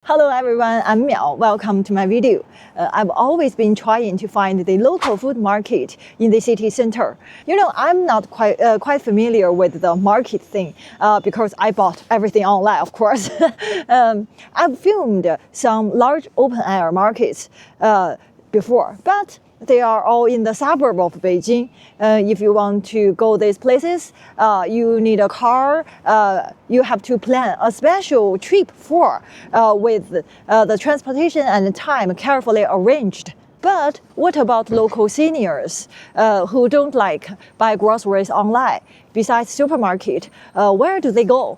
Hello everyone, I'm Miao. Welcome to my video. I've always been trying to find the local food market in the city center. You know, I'm not quite familiar with the market thing because I bought everything online, of course. I've filmed some large open-air markets before, but they are all in the suburb of Beijing. If you want to go these places, you need a car. You have to plan a special trip with the transportation and the time carefully arranged. But what about local seniors who don't like buy groceries online? Besides supermarket, where do they go?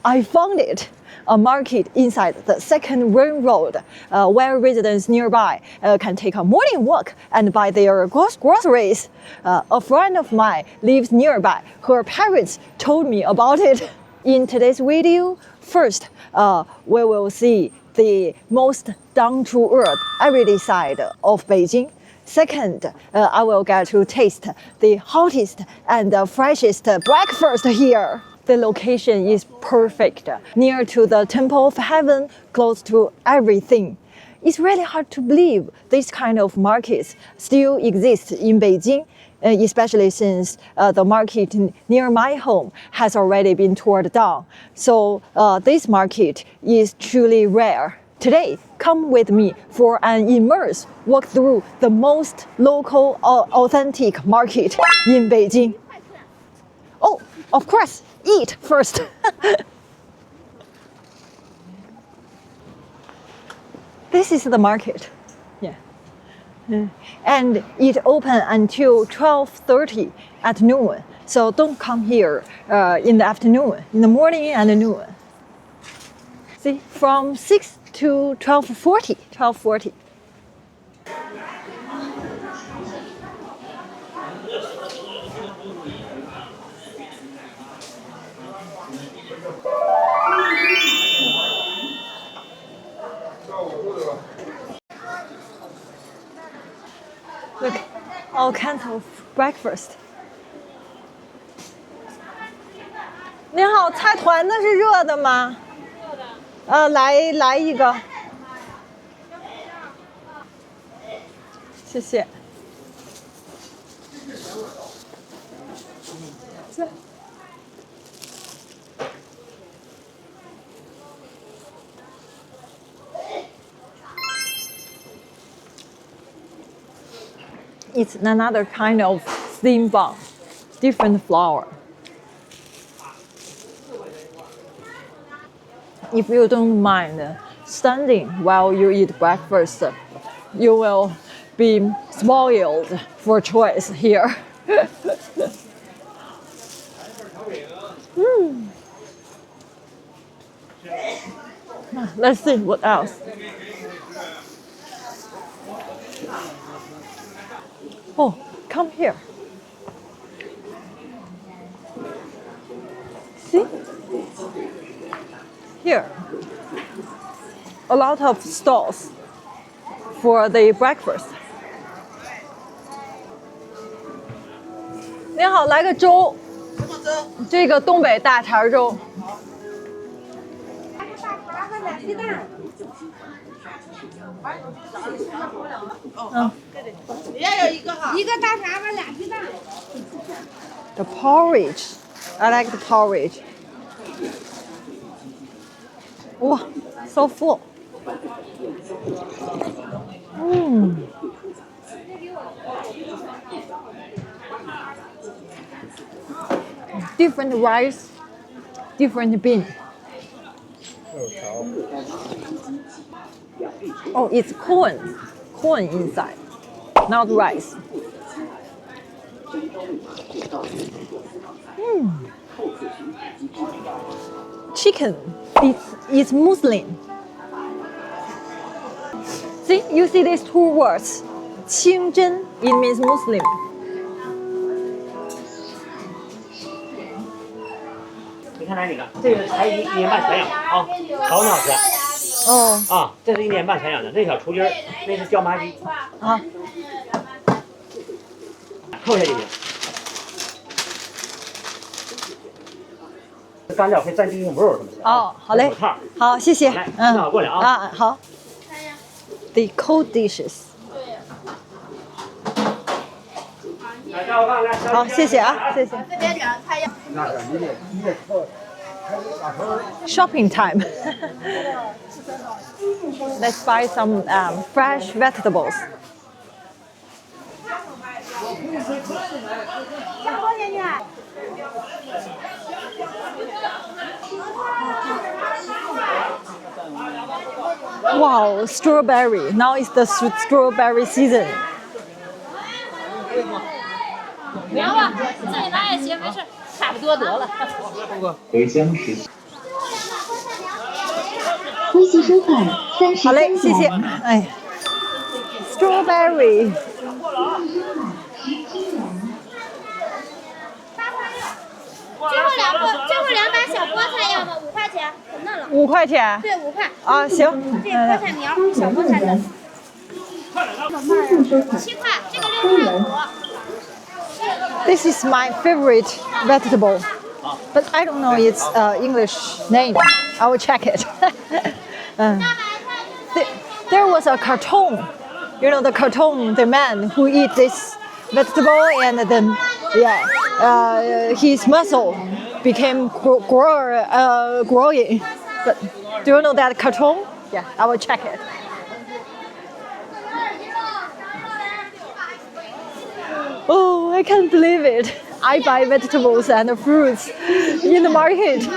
I found it. A market inside the second ring road where residents nearby can take a morning walk and buy their groceries. A friend of mine lives nearby. Her parents told me about it. In today's video, first we will see the most down-to-earth everyday side of Beijing. Second, I will get to taste the hottest and freshest breakfast here. The location is perfect, near to the Temple of Heaven, close to everything. It's really hard to believe this kind of markets still exist in Beijing, especially since the market near my home has already been torn down. So this market is truly rare. Today, come with me for an immersive walk through the most local, authentic market in Beijing. Oh, of course, eat first. This is the market. Yeah. And it open until 12:30 at noon. So don't come here in the afternoon, in the morning and noon. See, from 6 to 12:40. Look, all kinds of breakfast. 您好，菜团子是热的吗？热的。来一个。谢谢。这。It's another kind of steam bun, different flour. If you don't mind standing while you eat breakfast, you will be spoiled for choice here. Let's see what else. Oh, come here. See? Here. A lot of stalls for the breakfast. 您好，来个粥。什么粥？这个东北大碴粥。大碴和俩鸡蛋。也有一个哈。一个大碴和俩鸡蛋。The porridge, I like the porridge. Wow, so full. Different rice, different bean. Oh, it's corn inside, not rice. Chicken, it's Muslim. See, you see these two words, 清真, it means Muslim. 你看来这个，这个才1年半全养啊，好很好吃。哦啊，这是1年半全养的，那小雏鸡儿那是椒麻鸡啊，扣下就行。干料可以蘸鸡胸肉什么的。哦，好嘞，好，谢谢。来，那我过来啊。啊，好。The cold dishes。来，照我看来。好，谢谢啊，谢谢。这边两菜样。Shopping time. Let's buy some fresh vegetables. Wow, strawberry. Now it's the strawberry season. 凉吧，自己拿也行，没事，差不多得了。回乡时。微信收款33好嘞，谢谢。哎，strawberry。最后2把小菠菜要吗？5块钱，可嫩了。5块钱。对，5块。啊，行。这菠菜苗，小菠菜的。7块，这个6块5。This is my favorite vegetable, but I don't know its English name. I will check it. There was a cartoon, you know, the cartoon, the man who eat this vegetable, and then his muscle became growing. But do you know that cartoon? Yeah, I will check it. Oh, I can't believe it. I buy vegetables and fruits in the market.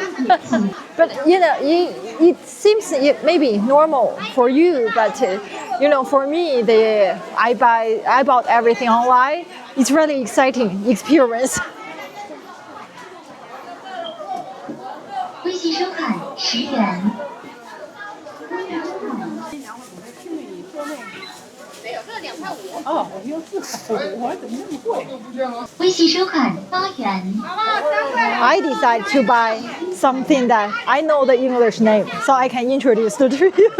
But you know, it seems it may be normal for you, but you know, for me, I bought everything online. It's really exciting experience. 微信收款10元。微信收款8元。I decided to buy something that I know the English name, so I can introduce it to you.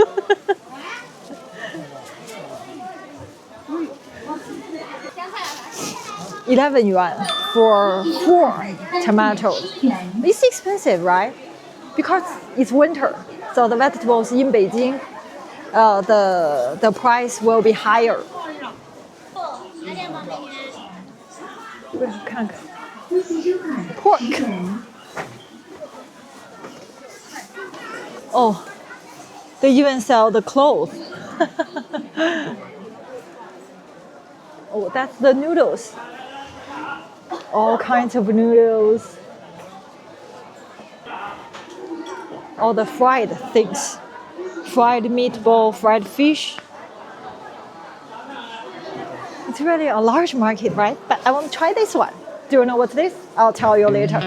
11 yuan for 4 tomatoes. It's expensive, right? Because it's winter, so the vegetables in Beijing, the price will be higher. 看看 pork. Oh, they even sell the clothes. Oh, that's the noodles. All kinds of noodles. All the fried things. Fried meatball, fried fish. It's really a large market, right? But I want to try this one. Do you know what's this? I'll tell you later.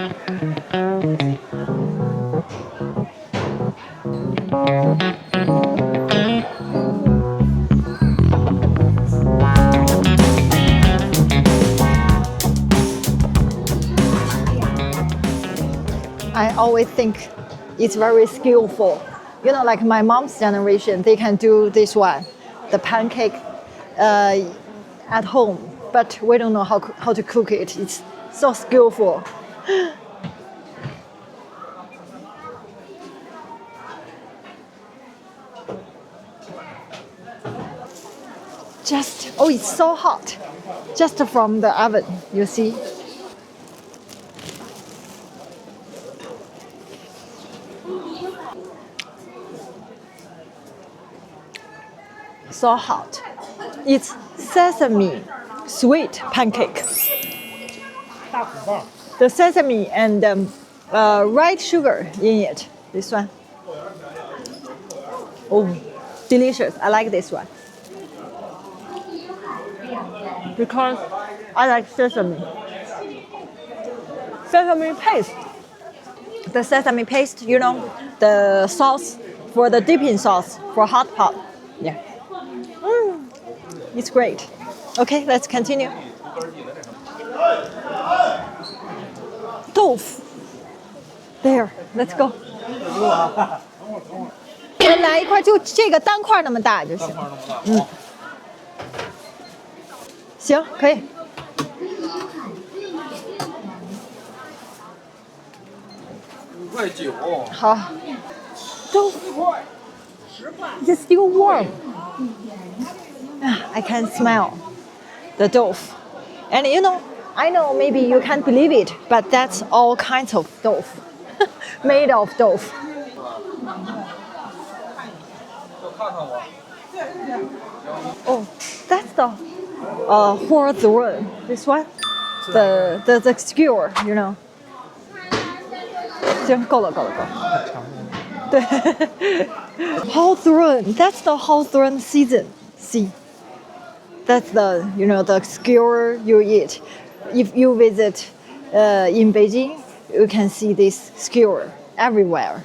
I always think it's very skillful. You know, like my mom's generation, they can do this one, the pancake at home, but we don't know how to cook it. It's so skillful. Oh, it's so hot. Just from the oven, you see. So hot. It's sesame sweet pancake. The sesame and white sugar in it. This one. Oh, delicious. I like this one. Because I like sesame. Sesame paste. The sesame paste, you know, the sauce for the dipping sauce for hot pot. Yeah. It's great. Okay, let's continue. Tofu. There, let's go. 我们来一块，就这个单块那么大就行。行，可以。好。豆腐。It's still warm. I can smell the tofu. And you know, I know maybe you can't believe it, but that's all kinds of tofu, made of tofu. Oh, that's the whole throne. This one, the skewer, you know. 行，够了。对 whole throne. That's the whole throne season. See, that's the the skewer you eat. If you visit in Beijing, you can see this skewer everywhere.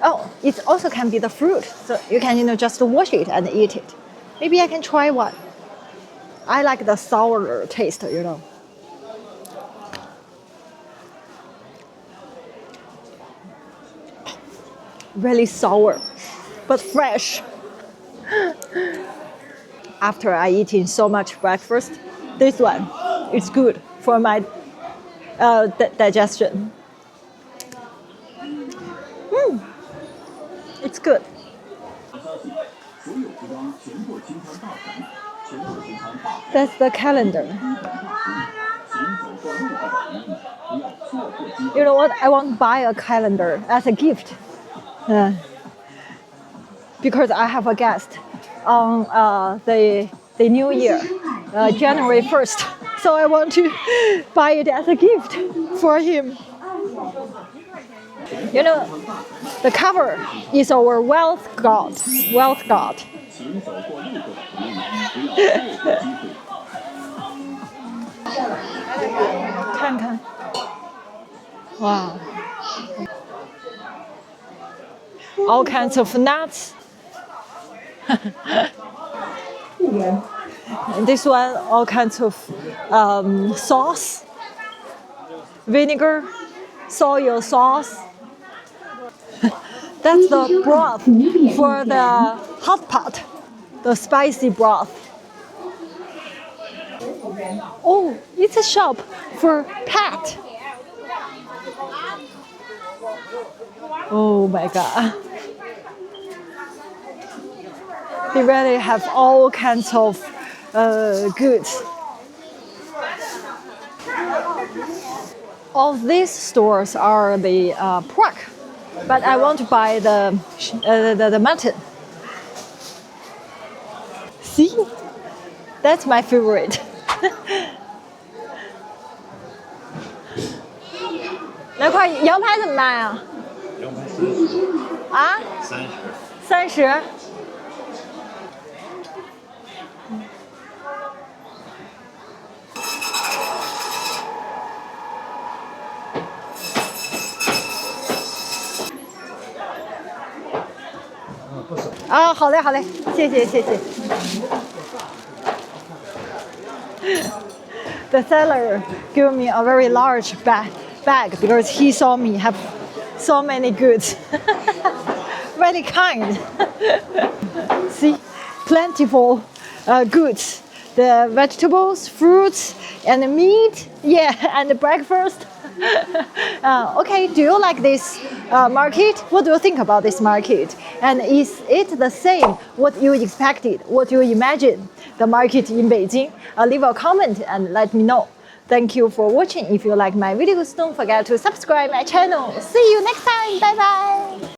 Oh, it also can be the fruit, so you can just wash it and eat it. Maybe I can try one. I like the sour taste, Really sour, but fresh. After I eating so much breakfast, this one is good for my digestion. It's good. That's the calendar. You know what? I want to buy a calendar as a gift. Because I have a guest on the New Year, January 1st. So I want to buy it as a gift for him. You know, the cover is our wealth god. Wealth god. 看看，哇。All kinds of nuts. And this one, all kinds of sauce, vinegar, soy sauce. That's the broth for the hot pot, the spicy broth. Oh, it's a shop for pet. Oh my God. They really have all kinds of goods. All these stores are the pork, but I want to buy the mutton. See, that's my favorite. 那块羊排怎么卖啊？羊排30。啊？30。啊，好嘞，好嘞，谢谢。The seller gave me a very large bag because he saw me have so many goods. Very kind. See, plentiful goods. The vegetables, fruits, and the meat. Yeah, and the breakfast. Okay, do you like this market? What do you think about this market? And is it the same what you expected, what you imagined the market in Beijing? Leave a comment and let me know. Thank you for watching. If you like my videos, don't forget to subscribe my channel. See you next time. Bye bye.